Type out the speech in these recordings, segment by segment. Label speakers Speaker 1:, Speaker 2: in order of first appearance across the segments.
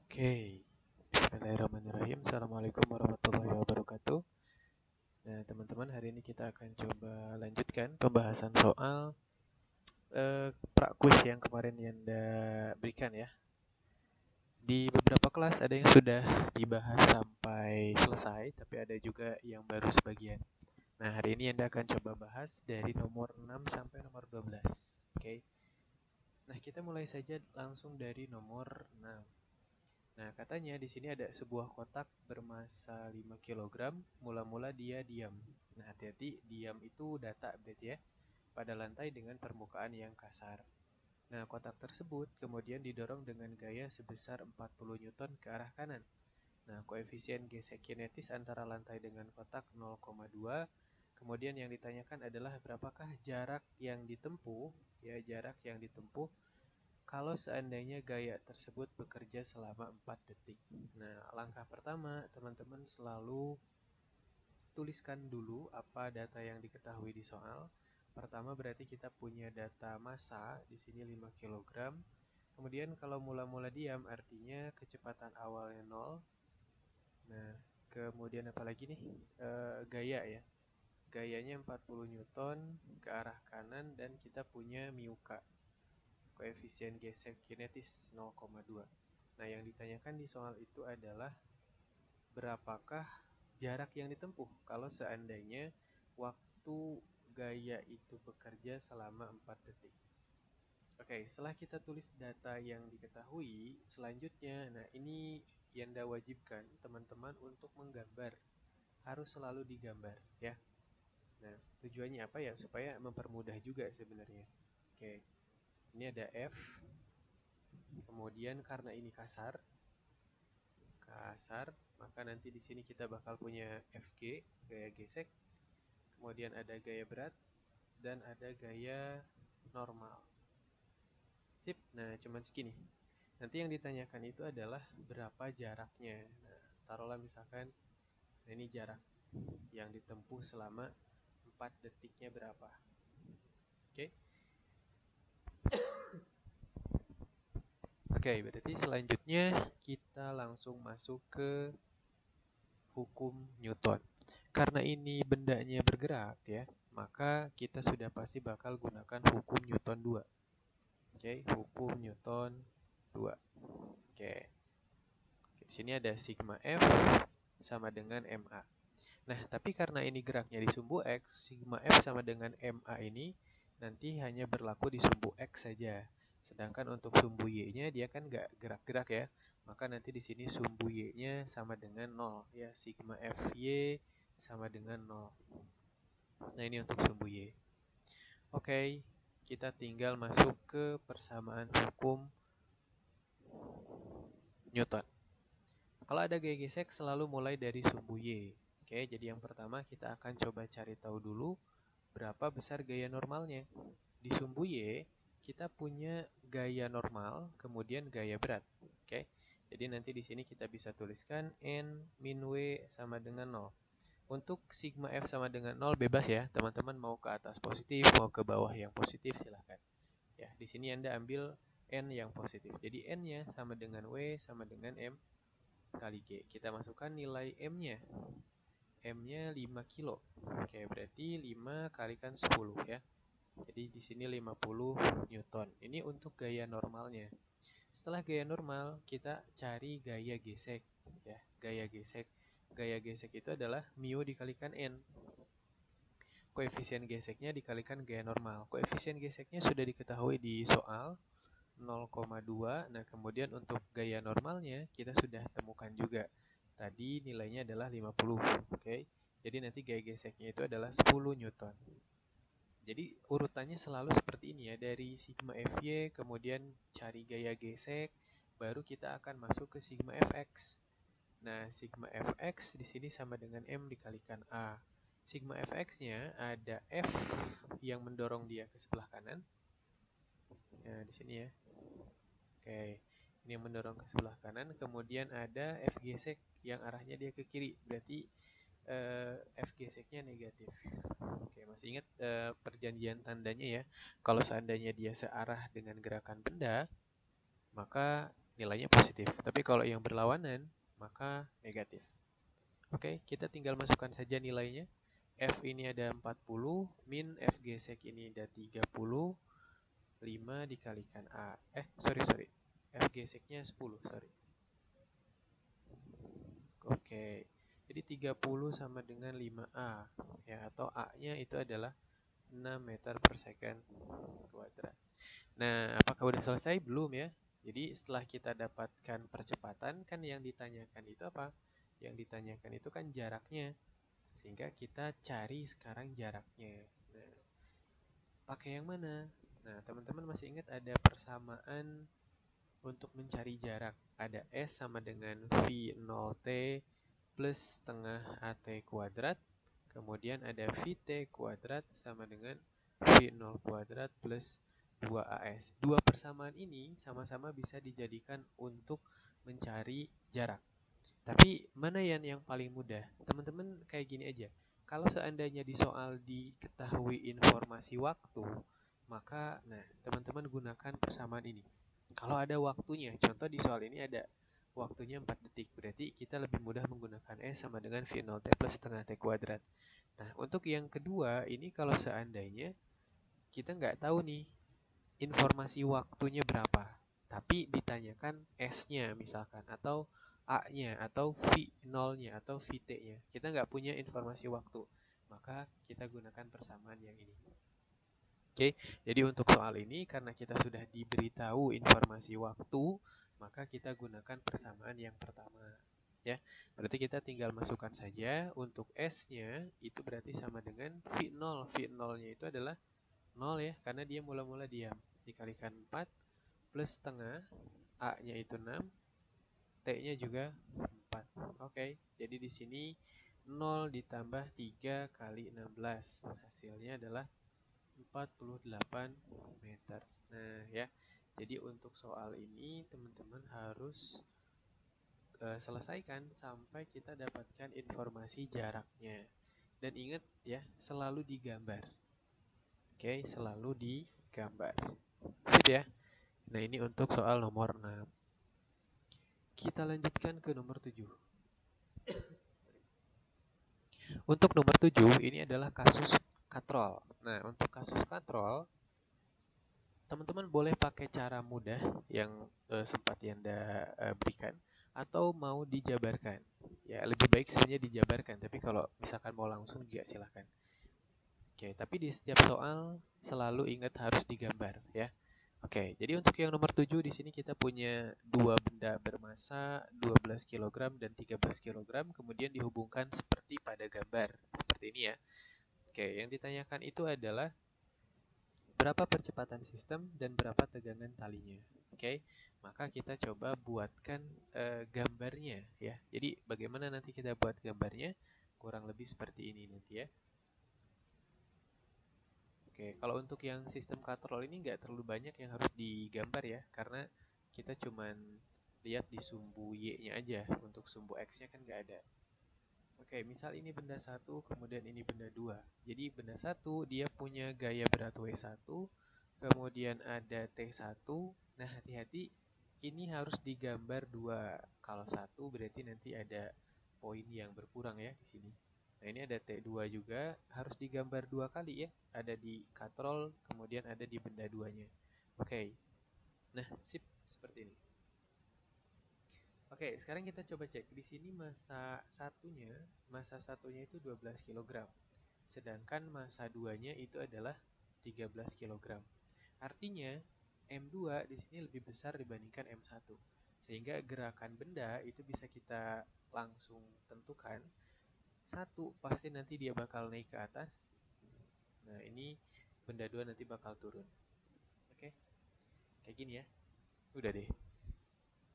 Speaker 1: Oke, Bismillahirrahmanirrahim. Assalamualaikum warahmatullahi wabarakatuh. Nah, teman-teman, hari ini kita akan coba lanjutkan pembahasan soal pra-quiz yang kemarin Yanda berikan ya. Di beberapa kelas ada yang sudah dibahas sampai selesai, tapi ada juga yang baru sebagian. Nah, hari ini Yanda akan coba bahas dari nomor 6 sampai nomor 12. Oke. Nah, kita mulai saja langsung dari nomor 6. Nah, katanya di sini ada sebuah kotak bermassa 5 kg, mula-mula dia diam. Nah, hati-hati, diam itu data berarti ya, pada lantai dengan permukaan yang kasar. Nah, kotak tersebut kemudian didorong dengan gaya sebesar 40 Newton ke arah kanan. Nah, koefisien gesek kinetis antara lantai dengan kotak 0,2. Kemudian yang ditanyakan adalah berapakah jarak yang ditempuh, ya jarak yang ditempuh kalau seandainya gaya tersebut bekerja selama 4 detik. Nah, langkah pertama, teman-teman selalu tuliskan dulu apa data yang diketahui di soal. Pertama berarti kita punya data massa, di sini 5 kg. Kemudian kalau mula-mula diam artinya kecepatan awalnya 0. Nah, kemudian apa lagi nih? Gaya ya. Gayanya 40 Newton ke arah kanan dan kita punya mu k. Koefisien gesek kinetis 0,2. Nah, yang ditanyakan di soal itu adalah berapakah jarak yang ditempuh kalau seandainya waktu gaya itu bekerja selama 4 detik. Oke, setelah kita tulis data yang diketahui, selanjutnya, nah ini yang Anda wajibkan teman-teman untuk menggambar. Harus selalu digambar ya. Nah, tujuannya apa ya? Supaya mempermudah juga sebenarnya. Oke, ini ada F. Kemudian karena ini kasar, maka nanti di sini kita bakal punya FG, gaya gesek. Kemudian ada gaya berat dan ada gaya normal. Sip. Nah, cuman segini. Nanti yang ditanyakan itu adalah berapa jaraknya. Nah, taruhlah misalkan ini jarak yang ditempuh selama 4 detiknya berapa. Oke. Oke, berarti selanjutnya kita langsung masuk ke hukum Newton. Karena ini bendanya bergerak ya, maka kita sudah pasti bakal gunakan hukum Newton 2. Oke, hukum Newton 2. Oke. Di sini ada sigma F sama dengan MA. Nah, tapi karena ini geraknya di sumbu X, sigma F sama dengan MA ini nanti hanya berlaku di sumbu X saja. Sedangkan untuk sumbu Y-nya dia kan nggak gerak-gerak ya. Maka nanti di sini sumbu Y-nya sama dengan 0 ya, sigma FY sama dengan 0. Nah, ini untuk sumbu Y. Oke, kita tinggal masuk ke persamaan hukum Newton. Kalau ada gaya gesek selalu mulai dari sumbu Y. Oke, jadi yang pertama kita akan coba cari tahu dulu berapa besar gaya normalnya. Di sumbu Y kita punya gaya normal, kemudian gaya berat. Oke. Jadi nanti di sini kita bisa tuliskan N min W sama dengan 0. Untuk sigma F sama dengan 0 bebas ya, teman-teman mau ke atas positif, mau ke bawah yang positif silahkan. Ya, di sini Anda ambil N yang positif. Jadi N-nya sama dengan W sama dengan M kali G. Kita masukkan nilai M-nya. M-nya 5 kilo. Oke, berarti 5 kalikan 10 ya. Jadi di sini 50 Newton. Ini untuk gaya normalnya. Setelah gaya normal, kita cari gaya gesek ya. Gaya gesek. Gaya gesek itu adalah mu dikalikan n. Koefisien geseknya dikalikan gaya normal. Koefisien geseknya sudah diketahui di soal 0,2. Nah, kemudian untuk gaya normalnya kita sudah temukan juga. Tadi nilainya adalah 50. Oke. Jadi nanti gaya geseknya itu adalah 10 Newton. Jadi urutannya selalu seperti ini ya, dari sigma Fy kemudian cari gaya gesek, baru kita akan masuk ke sigma Fx. Nah, sigma Fx di sini sama dengan M dikalikan A. Sigma Fx-nya ada F yang mendorong dia ke sebelah kanan. Nah, di sini ya. Oke, ini yang mendorong ke sebelah kanan, kemudian ada F gesek yang arahnya dia ke kiri. Berarti F geseknya negatif. Oke, masih ingat perjanjian tandanya ya. Kalau seandainya dia searah dengan gerakan benda, maka nilainya positif. Tapi kalau yang berlawanan, maka negatif. Oke, kita tinggal masukkan saja nilainya. F ini ada 40, min F gesek ini ada 30, 5 dikalikan A. Sorry. F geseknya 10, sorry. Oke, jadi 30 sama dengan 5A. Ya, atau A-nya itu adalah 6 meter per second kuadrat. Nah, apakah udah selesai? Belum ya. Jadi setelah kita dapatkan percepatan, kan yang ditanyakan itu apa? Yang ditanyakan itu kan jaraknya. Sehingga kita cari sekarang jaraknya. Nah, pakai yang mana? Nah, teman-teman masih ingat ada persamaan untuk mencari jarak. Ada S sama dengan V0T plus setengah AT kuadrat. Kemudian ada VT kuadrat sama dengan V0 kuadrat plus 2AS. Dua persamaan ini sama-sama bisa dijadikan untuk mencari jarak. Tapi mana yang paling mudah? Teman-teman kayak gini aja. Kalau seandainya di soal diketahui informasi waktu, maka teman-teman gunakan persamaan ini. Kalau ada waktunya, contoh di soal ini ada waktunya 4 detik, berarti kita lebih mudah menggunakan S sama dengan V0T plus setengah T kuadrat. Nah, untuk yang kedua, ini kalau seandainya kita nggak tahu nih informasi waktunya berapa, tapi ditanyakan S-nya misalkan, atau A-nya, atau V0-nya, atau VT-nya. Kita nggak punya informasi waktu, maka kita gunakan persamaan yang ini. Oke, jadi untuk soal ini karena kita sudah diberitahu informasi waktu, maka kita gunakan persamaan yang pertama. Ya, berarti kita tinggal masukkan saja untuk S-nya itu berarti sama dengan V0. V0-nya itu adalah 0 ya, karena dia mula-mula diam. Dikalikan 4 plus setengah, A-nya itu 6, T-nya juga 4. Oke, jadi di sini 0 ditambah 3 kali 16. Hasilnya adalah 48 meter. Nah ya, jadi untuk soal ini teman-teman harus selesaikan sampai kita dapatkan informasi jaraknya. Dan ingat ya, selalu digambar. Oke, selalu digambar. Sip ya. Nah ini untuk soal nomor 6. Kita lanjutkan ke nomor 7. Untuk nomor 7 ini adalah kasus katrol. Nah untuk kasus katrol, teman-teman boleh pakai cara mudah yang sempat Yanda berikan, atau mau dijabarkan. Ya, lebih baik sebenarnya dijabarkan, tapi kalau misalkan mau langsung juga silahkan. Oke, tapi di setiap soal selalu ingat harus digambar ya. Oke, jadi untuk yang nomor 7 di sini kita punya dua benda bermasa 12 kg dan 13 kg, kemudian dihubungkan seperti pada gambar. Seperti ini ya. Oke, yang ditanyakan itu adalah berapa percepatan sistem dan berapa tegangan talinya. Oke, maka kita coba buatkan gambarnya ya. Jadi bagaimana nanti kita buat gambarnya? Kurang lebih seperti ini nanti ya. Oke, kalau untuk yang sistem katrol ini nggak terlalu banyak yang harus digambar ya, karena kita cuman lihat di sumbu Y-nya aja. Untuk sumbu X-nya kan nggak ada. Oke, misal ini benda 1, kemudian ini benda 2. Jadi benda 1 dia punya gaya berat W1, kemudian ada T1. Nah, hati-hati, ini harus digambar 2. Kalau 1 berarti nanti ada poin yang berkurang ya di sini. Nah, ini ada T2 juga, harus digambar 2 kali ya. Ada di katrol, kemudian ada di benda 2-nya. Oke. Nah, sip, seperti ini. Oke, sekarang kita coba cek. Di sini masa satunya itu 12 kg. Sedangkan masa 2-nya itu adalah 13 kg. Artinya, M2 di sini lebih besar dibandingkan M1. Sehingga gerakan benda itu bisa kita langsung tentukan. Satu, pasti nanti dia bakal naik ke atas. Nah, ini benda 2 nanti bakal turun. Oke, kayak gini ya. Udah deh.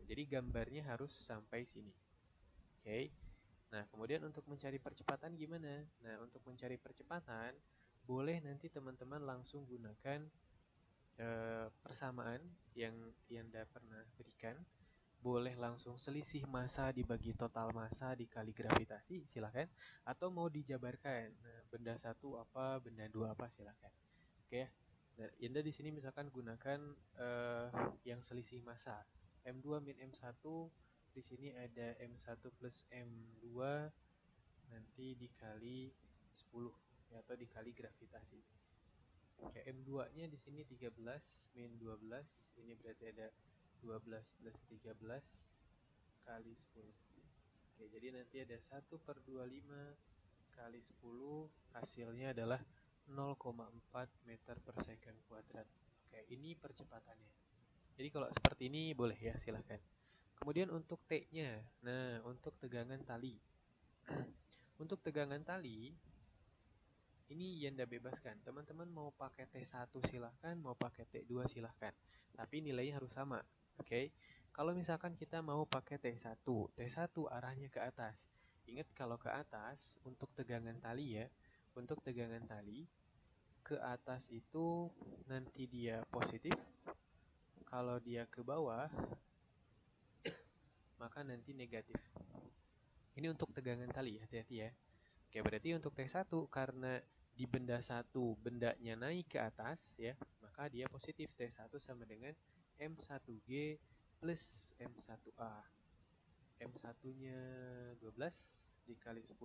Speaker 1: Jadi gambarnya harus sampai sini. Oke. Nah, kemudian untuk mencari percepatan gimana? Nah, untuk mencari percepatan, boleh nanti teman-teman langsung gunakan persamaan yang Anda pernah berikan. Boleh langsung selisih massa dibagi total massa dikali gravitasi, silakan. Atau mau dijabarkan, nah, benda 1 apa, benda 2 apa, silakan. Oke ya. Nah, Anda di sini misalkan gunakan yang selisih massa. M2 min M1 di sini ada M1 plus M2 nanti dikali 10 ya, atau dikali gravitasi. Oke, M2-nya di sini 13 min 12, ini berarti ada 12 plus 13 kali 10. Oke, jadi nanti ada 1/25 kali 10, hasilnya adalah 0,4 meter per second kuadrat. Oke, ini percepatannya. Jadi kalau seperti ini boleh ya, silahkan. Kemudian untuk T-nya, nah untuk tegangan tali. Untuk tegangan tali, ini Yanda bebaskan. Teman-teman mau pakai T1 silahkan, mau pakai T2 silahkan. Tapi nilainya harus sama. Oke. Kalau misalkan kita mau pakai T1, T1 arahnya ke atas. Ingat kalau ke atas untuk tegangan tali ya. Untuk tegangan tali ke atas itu nanti dia positif. Kalau dia ke bawah maka nanti negatif. Ini untuk tegangan tali, hati-hati ya. Oke, berarti untuk T1 karena di benda 1 bendanya naik ke atas ya, maka dia positif. T1 sama dengan M1G plus M1A. M1-nya 12 dikali 10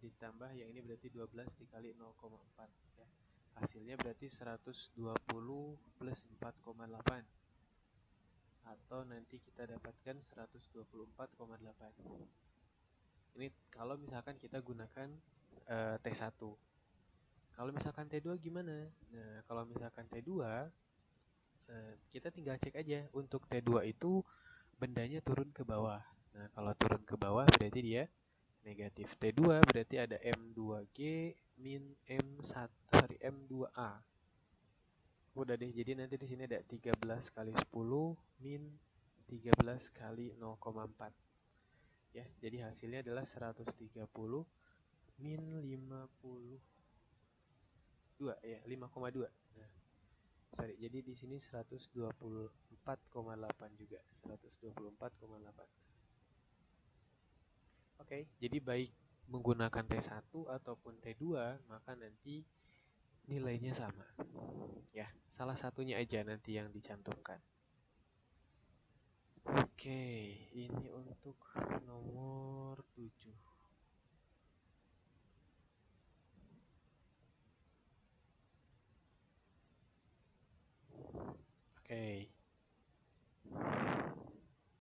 Speaker 1: ditambah yang ini berarti 12 dikali 0,4 ya. Hasilnya berarti 120 plus 4,8. Atau nanti kita dapatkan 124,8. Ini kalau misalkan kita gunakan T1. Kalau misalkan T2 gimana? Nah, kalau misalkan T2, kita tinggal cek aja. Untuk T2 itu bendanya turun ke bawah. Nah, kalau turun ke bawah berarti dia negatif. T2 berarti ada M2G min M2A. Udah deh, jadi nanti di sini ada 13 kali 10 min 13 kali 0,4. Ya, jadi hasilnya adalah 130 min 52 ya, 5,2. Nah, sorry, jadi di sini 124,8 juga, 124,8. Oke, jadi baik menggunakan T1 ataupun T2, maka nanti nilainya sama. Ya, salah satunya aja nanti yang dicantumkan. Oke, ini untuk nomor 7.